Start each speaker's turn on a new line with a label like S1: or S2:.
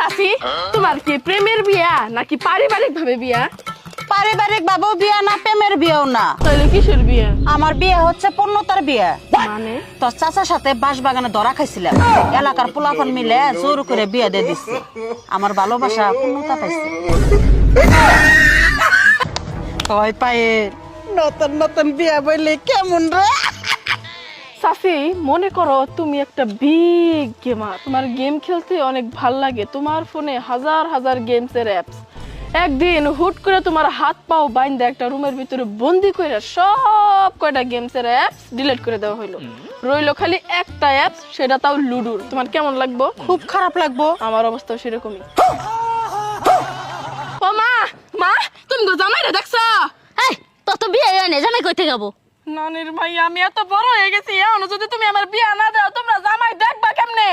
S1: চাচি তোমার কি প্রেমের বিয়া নাকি পারিবারিক ভাবে বিয়া?
S2: পারিবারিক ভাবেও বিয়া না, প্রেমের বিয়েও না।
S1: তাহলে কিসের বিয়া?
S2: আমার বিয়ে হচ্ছে পূর্ণতার বিয়ে।
S1: মানে
S2: তোর চাচার সাথে বাঁশ বাগানে ধরা খাইছিলাম, এলাকার পোলাপন মিলে জোর করে বিয়ে দিয়ে দিচ্ছে। আমার ভালোবাসা পূর্ণতা পাইছে। কয় পায়ে নতুন নতুন বিয়ে বললে কেমন রে?
S1: চাচি মনে করো তুমি একটা বিগ গেমার, তোমার গেম খেলতে অনেক ভাল লাগে, তোমার ফোনে হাজার হাজার গেমসের অ্যাপস। একদিন হুট করে তোমার হাত পাও বাইন্দা একটা রুমের ভিতরে বন্দি করে সব কয়টা গেমসের অ্যাপস ডিলিট করে দেওয়া হলো, রইলো খালি একটা অ্যাপস, সেটা তাও লুডুর। তোমার কেমন লাগবো?
S2: খুব খারাপ লাগবো।
S1: আমার অবস্থাও সেরকমই। ও মা, মা তুমি তো জামাইরে দেখছো?
S3: এই তোর তো বিয়ে হয় না, জামাই কইতে যাবো?
S1: নানির ভাই আমি এত বড় হয়ে গেছি, এখন যদি তুমি আমার বিয়ে না দাও তোমরা জামাই দেখবা কেমনে?